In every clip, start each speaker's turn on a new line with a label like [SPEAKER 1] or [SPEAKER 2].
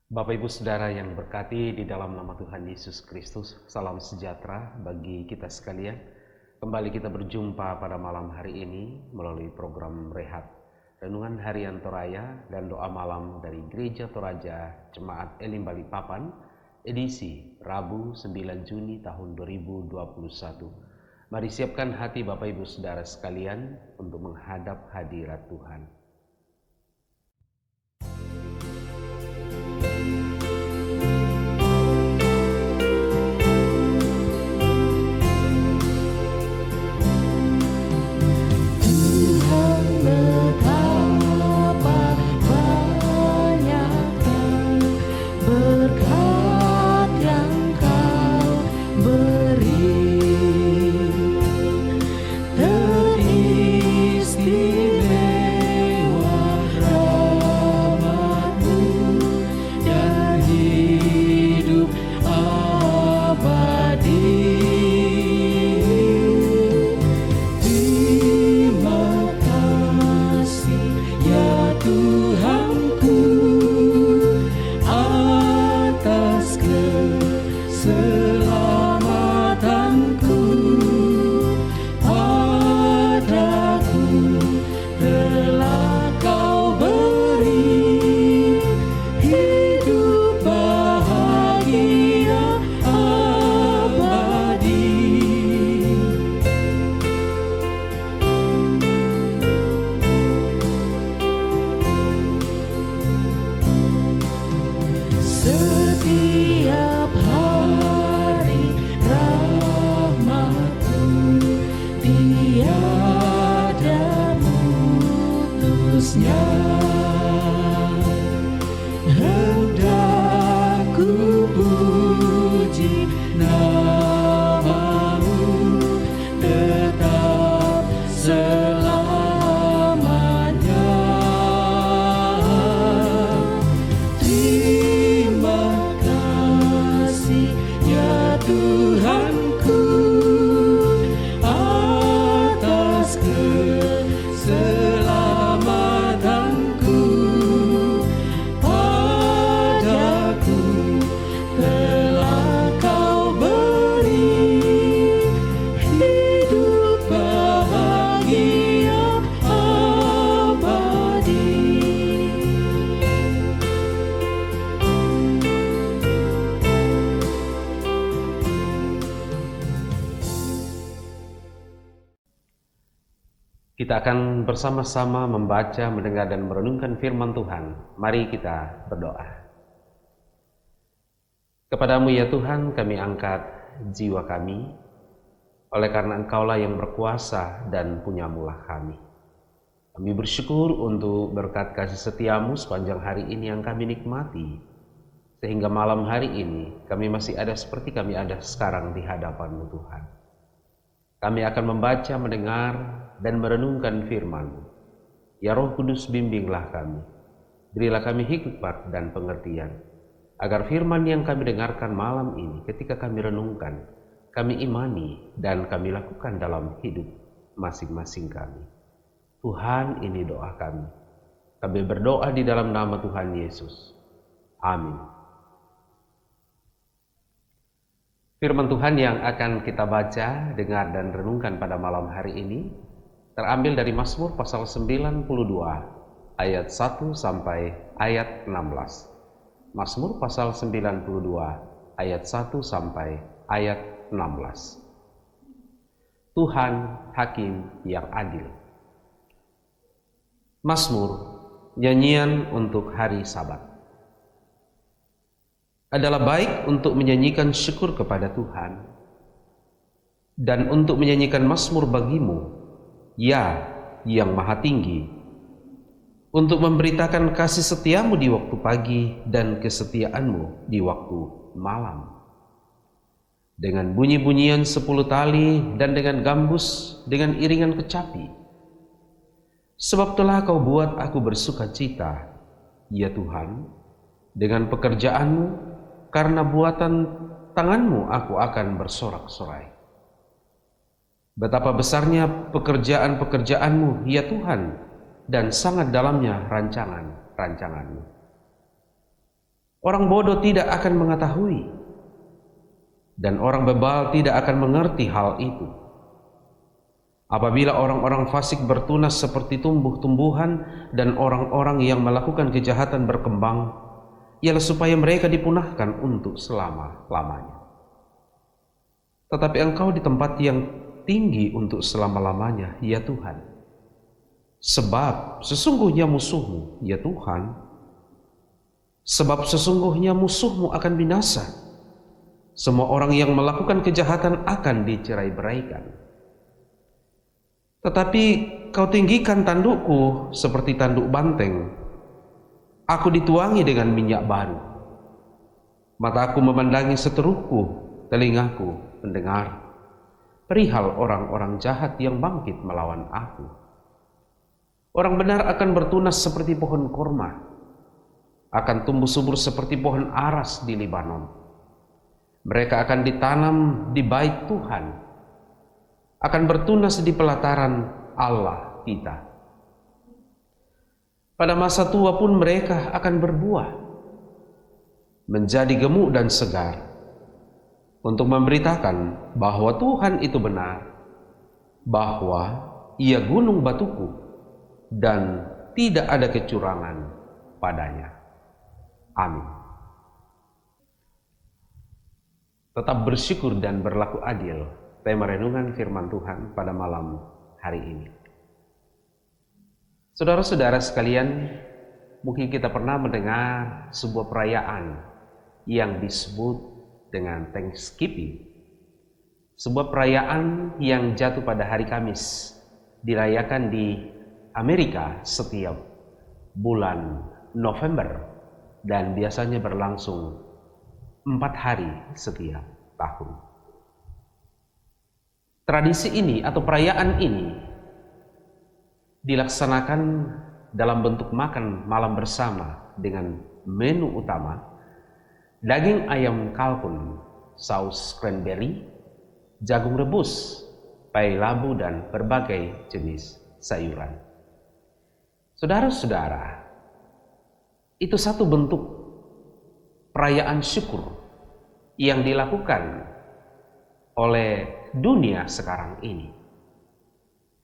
[SPEAKER 1] Bapak Ibu Saudara yang berkati di dalam nama Tuhan Yesus Kristus, salam sejahtera bagi kita sekalian. Kembali kita berjumpa pada malam hari ini melalui program Rehat, Renungan Harian Toraya dan Doa Malam dari Gereja Toraja Jemaat Elim Balikpapan, edisi Rabu 9 Juni tahun 2021. Mari siapkan hati Bapak Ibu Saudara sekalian untuk menghadap hadirat Tuhan.
[SPEAKER 2] Setiap hari rahmat-Mu tiada putusnya. Hendak ku puji nama-Mu tetap selamanya. Tuhanku, atas keselamatanku, padaku telah Kau beri hidup bahagia abadi.
[SPEAKER 1] Kita akan bersama-sama membaca, mendengar, dan merenungkan firman Tuhan. Mari kita berdoa. Kepadamu ya Tuhan, kami angkat jiwa kami, oleh karena Engkaulah yang berkuasa dan punyamulah kami. Kami bersyukur untuk berkat kasih setiamu sepanjang hari ini yang kami nikmati, sehingga malam hari ini kami masih ada seperti kami ada sekarang di hadapan-Mu Tuhan. Kami akan membaca, mendengar, dan merenungkan firman-Mu. Ya Roh Kudus, bimbinglah kami. Berilah kami hikmat dan pengertian, agar firman yang kami dengarkan malam ini ketika kami renungkan, kami imani dan kami lakukan dalam hidup masing-masing kami. Tuhan, ini doa kami. Kami berdoa di dalam nama Tuhan Yesus. Amin. Firman Tuhan yang akan kita baca, dengar, dan renungkan pada malam hari ini terambil dari Mazmur pasal 92 ayat 1 sampai ayat 16. Mazmur pasal 92 ayat 1 sampai ayat 16. Tuhan Hakim yang adil. Mazmur, nyanyian untuk hari Sabat. Adalah baik untuk menyanyikan syukur kepada Tuhan dan untuk menyanyikan mazmur bagimu, ya yang maha tinggi, untuk memberitakan kasih setiamu di waktu pagi dan kesetiaanmu di waktu malam. Dengan bunyi-bunyian 10 tali dan dengan gambus, dengan iringan kecapi. Sebab telah Kau buat aku bersuka cita, ya Tuhan, dengan pekerjaanmu. Karena buatan tanganmu aku akan bersorak-sorai. Betapa besarnya pekerjaan-pekerjaanmu, ya Tuhan, dan sangat dalamnya rancangan-rancanganmu. Orang bodoh tidak akan mengetahui, dan orang bebal tidak akan mengerti hal itu. Apabila orang-orang fasik bertunas seperti tumbuh-tumbuhan dan orang-orang yang melakukan kejahatan berkembang, ialah supaya mereka dipunahkan untuk selama-lamanya. Tetapi Engkau di tempat yang tinggi untuk selama-lamanya, ya Tuhan. Sebab sesungguhnya musuhmu, ya Tuhan, sebab sesungguhnya musuhmu akan binasa. Semua orang yang melakukan kejahatan akan dicerai-beraikan. Tetapi Kau tinggikan tandukku seperti tanduk banteng. Aku dituangi dengan minyak baru. Mataku memandangi seterusku, telingaku mendengar perihal orang-orang jahat yang bangkit melawan aku. Orang benar akan bertunas seperti pohon korma, akan tumbuh subur seperti pohon aras di Libanon. Mereka akan ditanam di bait Tuhan, akan bertunas di pelataran Allah kita. Pada masa tua pun mereka akan berbuah, menjadi gemuk dan segar, untuk memberitakan bahwa Tuhan itu benar, bahwa Ia gunung batuku, dan tidak ada kecurangan padanya. Amin. Tetap bersyukur dan berlaku adil, tema renungan firman Tuhan pada malam hari ini. Saudara-saudara sekalian, mungkin kita pernah mendengar sebuah perayaan yang disebut dengan Thanksgiving. Sebuah perayaan yang jatuh pada hari Kamis, dirayakan di Amerika setiap bulan November dan biasanya berlangsung 4 hari setiap tahun. Tradisi ini atau perayaan ini dilaksanakan dalam bentuk makan malam bersama dengan menu utama daging ayam kalkun, saus cranberry, jagung rebus, pai labu, dan berbagai jenis sayuran. Saudara-saudara, itu satu bentuk perayaan syukur yang dilakukan oleh dunia sekarang ini.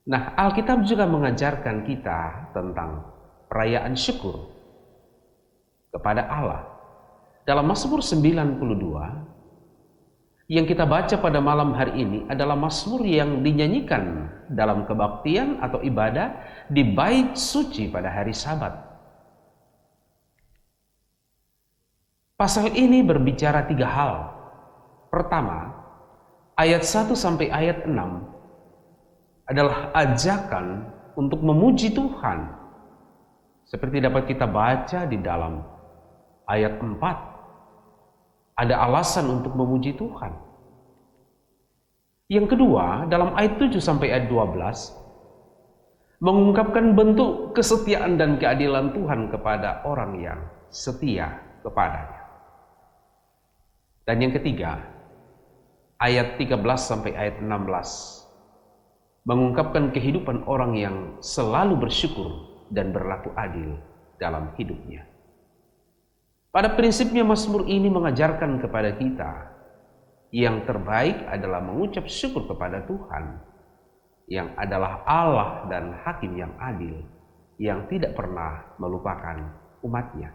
[SPEAKER 1] Nah, Alkitab juga mengajarkan kita tentang perayaan syukur kepada Allah. Dalam Mazmur 92 yang kita baca pada malam hari ini adalah mazmur yang dinyanyikan dalam kebaktian atau ibadah di bait suci pada hari Sabat. Pasal ini berbicara 3 hal. Pertama, ayat 1 sampai ayat 6 adalah ajakan untuk memuji Tuhan. Seperti dapat kita baca di dalam ayat 4, ada alasan untuk memuji Tuhan. Yang kedua, dalam ayat 7 sampai ayat 12 mengungkapkan bentuk kesetiaan dan keadilan Tuhan kepada orang yang setia kepadanya. Dan yang ketiga, ayat 13 sampai ayat 16 mengungkapkan kehidupan orang yang selalu bersyukur dan berlaku adil dalam hidupnya. Pada prinsipnya mazmur ini mengajarkan kepada kita yang terbaik adalah mengucap syukur kepada Tuhan yang adalah Allah dan Hakim yang adil, yang tidak pernah melupakan umatnya.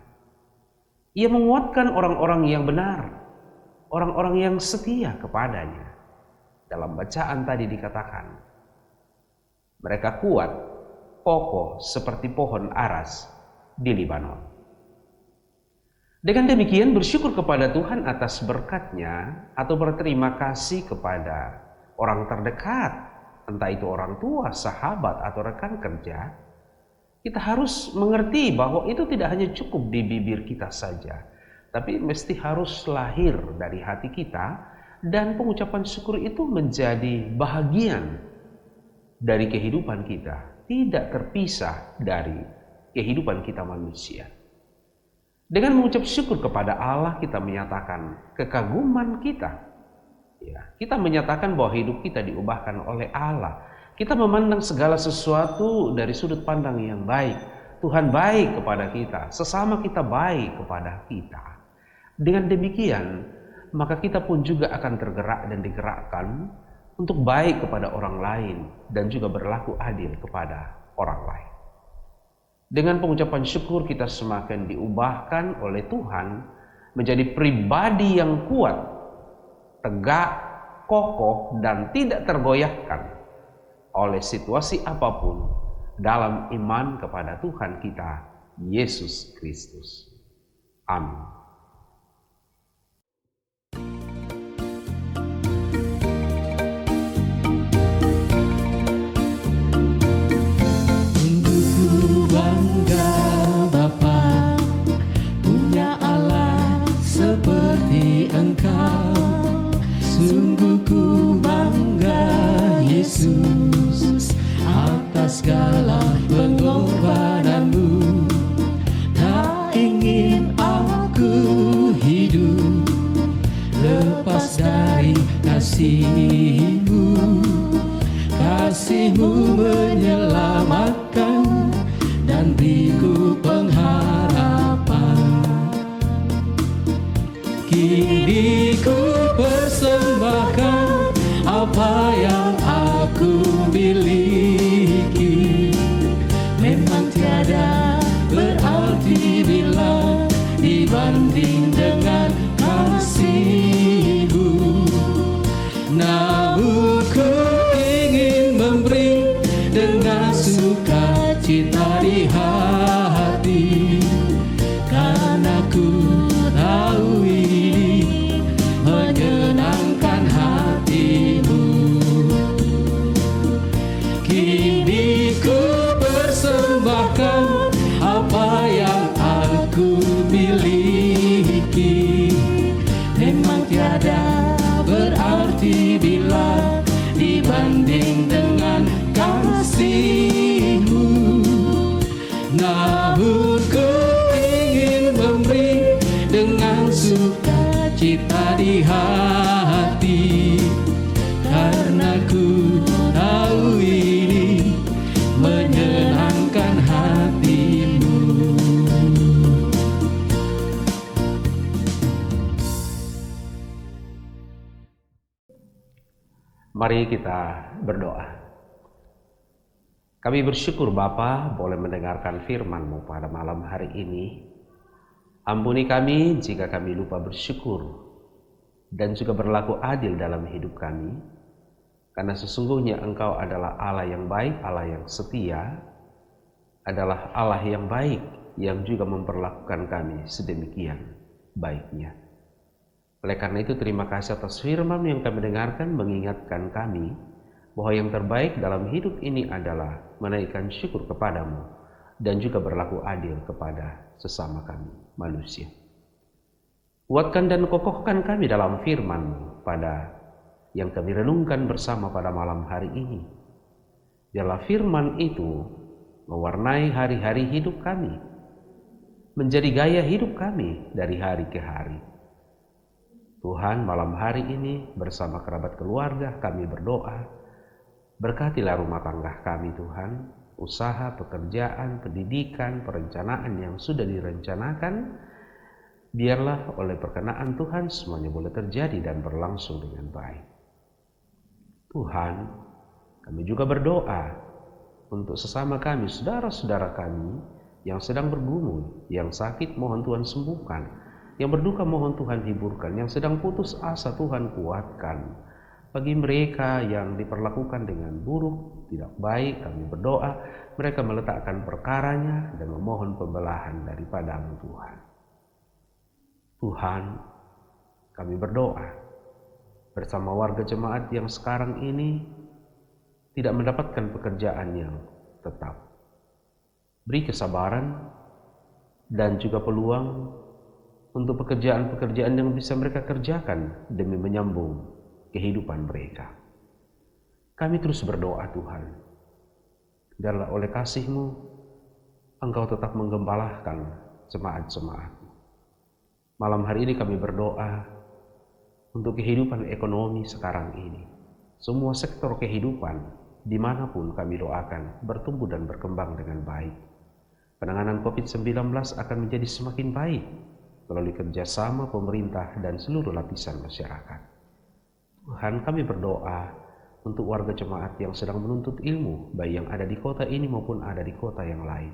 [SPEAKER 1] Ia menguatkan orang-orang yang benar, orang-orang yang setia kepadanya. Dalam bacaan tadi dikatakan, mereka kuat, kokoh seperti pohon aras di Libanon. Dengan demikian bersyukur kepada Tuhan atas berkat-Nya atau berterima kasih kepada orang terdekat, entah itu orang tua, sahabat, atau rekan kerja, kita harus mengerti bahwa itu tidak hanya cukup di bibir kita saja, tapi mesti harus lahir dari hati kita, dan pengucapan syukur itu menjadi bahagian dari kehidupan kita, tidak terpisah dari kehidupan kita manusia. Dengan mengucap syukur kepada Allah, kita menyatakan kekaguman kita. Ya, kita menyatakan bahwa hidup kita diubahkan oleh Allah. Kita memandang segala sesuatu dari sudut pandang yang baik. Tuhan baik kepada kita, sesama kita baik kepada kita. Dengan demikian, maka kita pun juga akan tergerak dan digerakkan untuk baik kepada orang lain dan juga berlaku adil kepada orang lain. Dengan pengucapan syukur kita semakin diubahkan oleh Tuhan menjadi pribadi yang kuat, tegak, kokoh, dan tidak tergoyahkan oleh situasi apapun dalam iman kepada Tuhan kita, Yesus Kristus. Amin.
[SPEAKER 2] Bangga Bapa punya Allah seperti Engkau. Sungguh ku bangga Yesus atas segala pengorbananmu. Tak ingin aku hidup lepas dari kasih-Mu. Kasih-Mu menyelamatkan dan beriku pengharapan. Kini ku persembahkan apa yang aku miliki. Memang tiada berarti bila dibanding dengan kasih-Mu. Namun ku ingin memberi dengan sukacita di hati, karena ku tahu ini menyenangkan hati-Mu. Kini ku persembahkan apa yang aku miliki. Memang tiada berarti bila dibanding dengan kasih-Mu. Namun ku ingin memberi dengan sukacita di hati, karena ku tahu ini menyenangkan hati-Mu.
[SPEAKER 1] Mari kita berdoa. Kami bersyukur Bapa boleh mendengarkan firman-Mu pada malam hari ini. Ampuni kami jika kami lupa bersyukur dan juga berlaku adil dalam hidup kami. Karena sesungguhnya Engkau adalah Allah yang baik, Allah yang setia, adalah Allah yang baik yang juga memperlakukan kami sedemikian baiknya. Oleh karena itu terima kasih atas firman yang kami dengarkan mengingatkan kami bahwa yang terbaik dalam hidup ini adalah menaikkan syukur kepadamu dan juga berlaku adil kepada sesama kami manusia. Kuatkan dan kokohkan kami dalam firman-Mu pada yang kami renungkan bersama pada malam hari ini. Biarlah firman itu mewarnai hari-hari hidup kami, menjadi gaya hidup kami dari hari ke hari. Tuhan, malam hari ini bersama kerabat keluarga kami berdoa, berkatilah rumah tangga kami Tuhan, usaha, pekerjaan, pendidikan, perencanaan yang sudah direncanakan, biarlah oleh perkenaan Tuhan semuanya boleh terjadi dan berlangsung dengan baik. Tuhan, kami juga berdoa untuk sesama kami, saudara-saudara kami yang sedang bergumul, yang sakit mohon Tuhan sembuhkan, yang berduka mohon Tuhan hiburkan, yang sedang putus asa Tuhan kuatkan. Bagi mereka yang diperlakukan dengan buruk, tidak baik, kami berdoa mereka meletakkan perkaranya dan memohon pembelahan daripada-Mu Tuhan. Tuhan, kami berdoa bersama warga jemaat yang sekarang ini tidak mendapatkan pekerjaan yang tetap. Beri kesabaran dan juga peluang untuk pekerjaan-pekerjaan yang bisa mereka kerjakan demi menyambung kehidupan mereka. Kami terus berdoa Tuhan, biarlah oleh kasih-Mu Engkau tetap menggembalakan jemaat-jemaat. Malam hari ini kami berdoa untuk kehidupan ekonomi sekarang ini. Semua sektor kehidupan dimanapun kami doakan bertumbuh dan berkembang dengan baik. Penanganan COVID-19 akan menjadi semakin baik. melalui kerjasama pemerintah dan seluruh lapisan masyarakat. Tuhan, kami berdoa untuk warga jemaat yang sedang menuntut ilmu, baik yang ada di kota ini maupun ada di kota yang lain,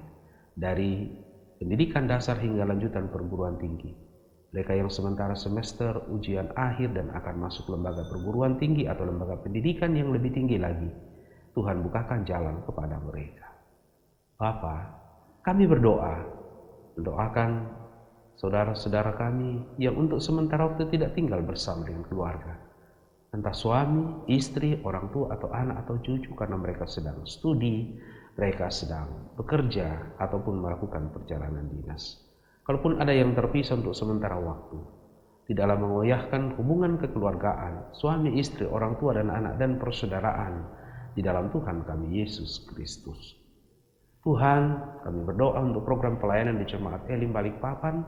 [SPEAKER 1] dari pendidikan dasar hingga lanjutan perguruan tinggi. Mereka yang sementara semester ujian akhir dan akan masuk lembaga perguruan tinggi atau lembaga pendidikan yang lebih tinggi lagi, Tuhan bukakan jalan kepada mereka. Bapa, kami mendoakan saudara-saudara kami yang untuk sementara waktu tidak tinggal bersama dengan keluarga, entah suami, istri, orang tua, atau anak, atau cucu, karena mereka sedang studi, mereka sedang bekerja, ataupun melakukan perjalanan dinas. Kalaupun ada yang terpisah untuk sementara waktu, tidaklah mengoyahkan hubungan kekeluargaan, suami, istri, orang tua, dan anak, dan persaudaraan di dalam Tuhan kami Yesus Kristus. Tuhan, kami berdoa untuk program pelayanan di Jemaat Elim Balikpapan.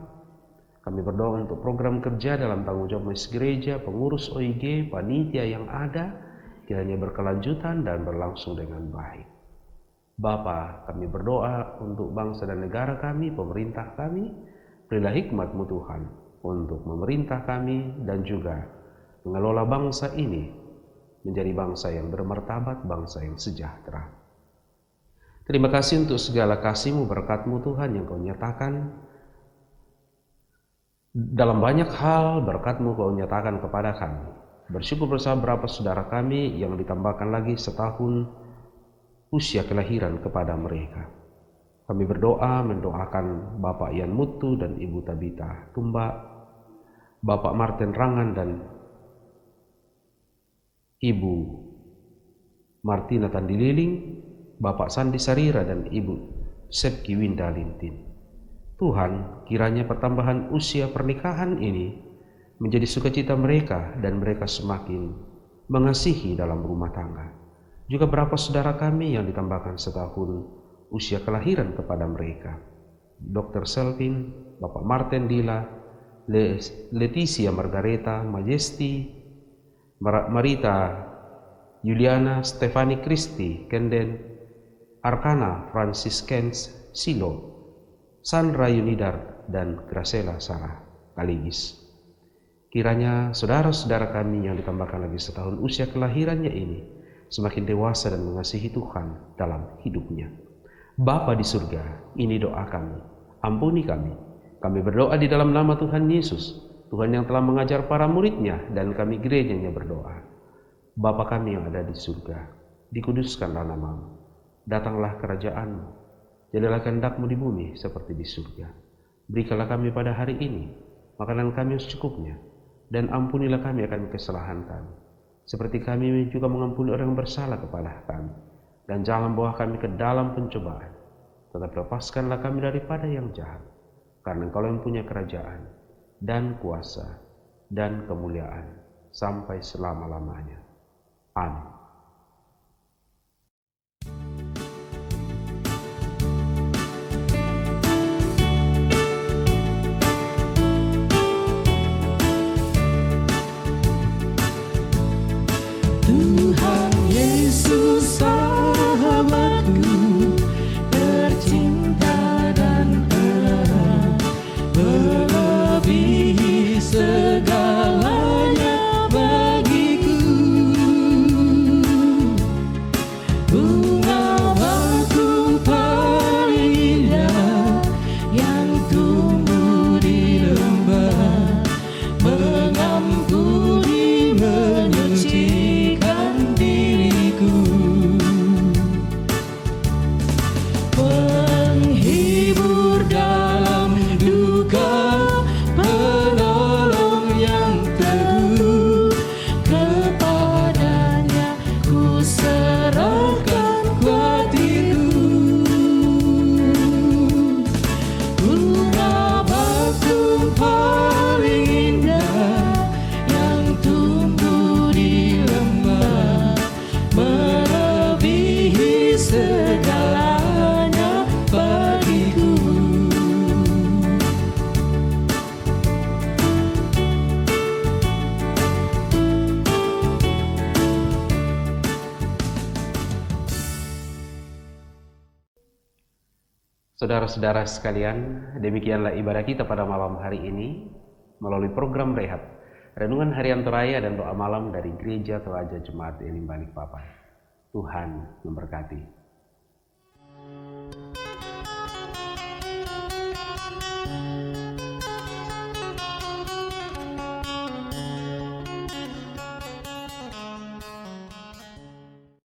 [SPEAKER 1] Kami berdoa untuk program kerja dalam tanggung jawab Majelis Gereja, pengurus OIG, panitia yang ada, kiranya berkelanjutan dan berlangsung dengan baik. Bapa, kami berdoa untuk bangsa dan negara kami, pemerintah kami. Berilah hikmat-Mu Tuhan untuk memerintah kami dan juga mengelola bangsa ini menjadi bangsa yang bermartabat, bangsa yang sejahtera. Terima kasih untuk segala kasih-Mu, berkat-Mu Tuhan yang Kau nyatakan dalam banyak hal. Berkat-Mu Kau nyatakan kepada kami. Bersyukur bersama beberapa saudara kami yang ditambahkan lagi setahun usia kelahiran kepada mereka. Kami berdoa mendoakan Bapak Ian Mutu dan Ibu Tabita Tumbak, Bapak Martin Rangan dan Ibu Martina Tandililing, Bapak Sandi Sarira dan Ibu Sepki Winda Lintin. Tuhan, kiranya pertambahan usia pernikahan ini menjadi sukacita mereka dan mereka semakin mengasihi dalam rumah tangga. Juga berapa saudara kami yang ditambahkan setahun usia kelahiran kepada mereka. Dr. Selvin, Bapak Martin Dila, Leticia Margareta Majesti, Marita Juliana Stefani Kristi Kenden, Arkana Franciscans Silo, Sandra Yunidar, dan Gracela Sarah Kaligis. Kiranya saudara-saudara kami yang ditambahkan lagi setahun usia kelahirannya ini semakin dewasa dan mengasihi Tuhan dalam hidupnya. Bapa di surga, ini doa kami, ampuni kami. Kami berdoa di dalam nama Tuhan Yesus, Tuhan yang telah mengajar para muridnya dan kami gerejanya berdoa. Bapa kami yang ada di surga, dikuduskanlah nama-Mu, datanglah kerajaan-Mu, jadilah kehendak-Mu di bumi seperti di surga. Berikanlah kami pada hari ini makanan kami yang secukupnya, dan ampunilah kami akan kesalahan kami, seperti kami juga mengampuni orang yang bersalah kepada kami. Dan jangan bawa kami ke dalam pencobaan, tetapi lepaskanlah kami daripada yang jahat. Karena Engkau yang punya kerajaan, dan kuasa, dan kemuliaan, sampai selama-lamanya. Amin.
[SPEAKER 2] Tuhan Yesus sahabatku, tercinta dan erat, melebihi segalanya bagiku. Bunga bakung paling indah yang tumbuh di lembah, mengampuni, menyucikan diriku.
[SPEAKER 1] Saudara-saudara sekalian, demikianlah ibadah kita pada malam hari ini melalui program Rehat, Renungan Harian Toraya dan Doa Malam dari Gereja Toraja Jemaat Elim Balikpapan. Tuhan memberkati.